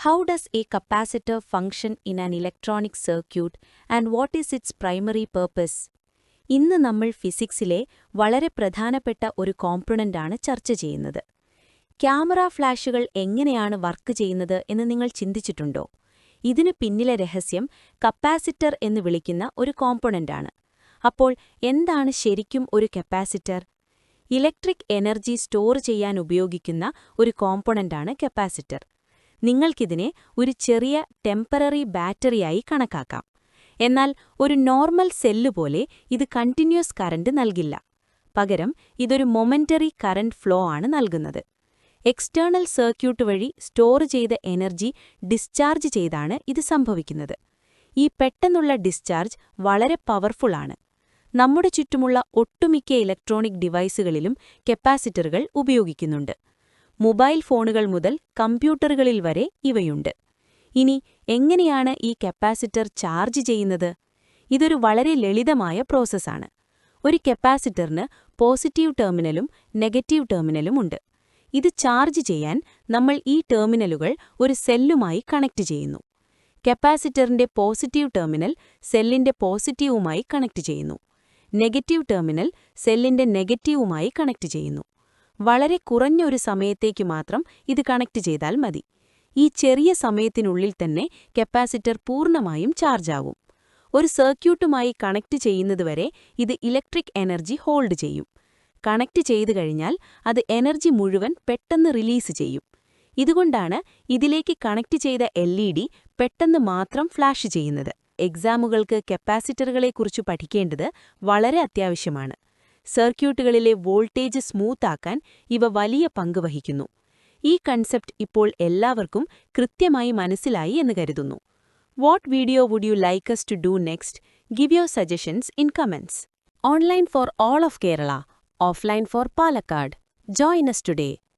How does a capacitor function in an electronic circuit and what is its primary purpose? ഇന്ന് നമ്മൾ ഫിസിക്സിലെ വളരെ പ്രധാനപ്പെട്ട ഒരു കോമ്പണന്റാണ് ചർച്ച ചെയ്യുന്നത്. ക്യാമറ ഫ്ലാഷുകൾ എങ്ങനെയാണ് വർക്ക് ചെയ്യുന്നത് എന്ന് നിങ്ങൾ ചിന്തിച്ചിട്ടുണ്ടോ? ഇതിനു പിന്നിലെ രഹസ്യം കപ്പാസിറ്റർ എന്ന് വിളിക്കുന്ന ഒരു കോമ്പണന്റാണ്. അപ്പോൾ എന്താണ് ശരിക്കും ഒരു കപ്പാസിറ്റർ? ഇലക്ട്രിക് എനർജി സ്റ്റോർ ചെയ്യാൻ ഉപയോഗിക്കുന്ന ഒരു കോമ്പണന്റാണ് കപ്പാസിറ്റർ. നിങ്ങൾക്കിതിനെ ഒരു ചെറിയ ടെമ്പററി ബാറ്ററിയായി കണക്കാക്കാം. എന്നാൽ ഒരു നോർമൽ സെല്ല് പോലെ ഇത് കണ്ടിന്യൂസ് കറന്റ് നൽകില്ല. പകരം ഇതൊരു മൊമെന്ററി കറന്റ് ഫ്ലോ ആണ് നൽകുന്നത്. എക്സ്റ്റേണൽ സർക്യൂട്ട് വഴി സ്റ്റോർ ചെയ്ത എനർജി ഡിസ്ചാർജ് ചെയ്താണ് ഇത് സംഭവിക്കുന്നത്. ഈ പെട്ടെന്നുള്ള ഡിസ്ചാർജ് വളരെ പവർഫുള്ളാണ്. നമ്മുടെ ചുറ്റുമുള്ള ഒട്ടുമിക്ക ഇലക്ട്രോണിക് ഡിവൈസുകളിലും കപ്പാസിറ്ററുകൾ ഉപയോഗിക്കുന്നുണ്ട്. മൊബൈൽ ഫോണുകൾ മുതൽ കമ്പ്യൂട്ടറുകളിൽ വരെ ഇവയുണ്ട്. ഇനി എങ്ങനെയാണ് ഈ കപ്പാസിറ്റർ ചാർജ് ചെയ്യുന്നത്? ഇതൊരു വളരെ ലളിതമായ പ്രോസസ്സാണ്. ഒരു കപ്പാസിറ്ററിന് പോസിറ്റീവ് ടെർമിനലും നെഗറ്റീവ് ടെർമിനലും ഉണ്ട്. ഇത് ചാർജ് ചെയ്യാൻ നമ്മൾ ഈ ടെർമിനലുകൾ ഒരു സെല്ലുമായി കണക്ട് ചെയ്യുന്നു. കപ്പാസിറ്ററിന്റെ പോസിറ്റീവ് ടെർമിനൽ സെല്ലിന്റെ പോസിറ്റീവുമായി കണക്ട് ചെയ്യുന്നു. നെഗറ്റീവ് ടെർമിനൽ സെല്ലിന്റെ നെഗറ്റീവുമായി കണക്ട് ചെയ്യുന്നു. വളരെ കുറഞ്ഞ ഒരു സമയത്തേക്ക് മാത്രം ഇത് കണക്ട് ചെയ്താൽ മതി. ഈ ചെറിയ സമയത്തിനുള്ളിൽ തന്നെ കപ്പാസിറ്റർ പൂർണ്ണമായും ചാർജാവും. ഒരു സർക്യൂട്ടുമായി കണക്ട് ചെയ്യുന്നതുവരെ ഇത് ഇലക്ട്രിക് എനർജി ഹോൾഡ് ചെയ്യും. കണക്ട് ചെയ്തു കഴിഞ്ഞാൽ അത് എനർജി മുഴുവൻ പെട്ടെന്ന് റിലീസ് ചെയ്യും. ഇതുകൊണ്ടാണ് ഇതിലേക്ക് കണക്ട് ചെയ്ത LED പെട്ടെന്ന് മാത്രം ഫ്ലാഷ് ചെയ്യുന്നത്. എക്സാമുകൾക്ക് കപ്പാസിറ്ററുകളെക്കുറിച്ച് പഠിക്കേണ്ടത് വളരെ അത്യാവശ്യമാണ്. സർക്യൂട്ടുകളിലെ വോൾട്ടേജ് സ്മൂത്താക്കാൻ ഇവ വലിയ പങ്ക് വഹിക്കുന്നു. ഈ കൺസെപ്റ്റ് ഇപ്പോൾ എല്ലാവർക്കും കൃത്യമായി മനസ്സിലായി എന്ന് കരുതുന്നു. What video would you like us to do next? Give your suggestions in comments. Online for all of Kerala, offline for Palakkad. Join us today.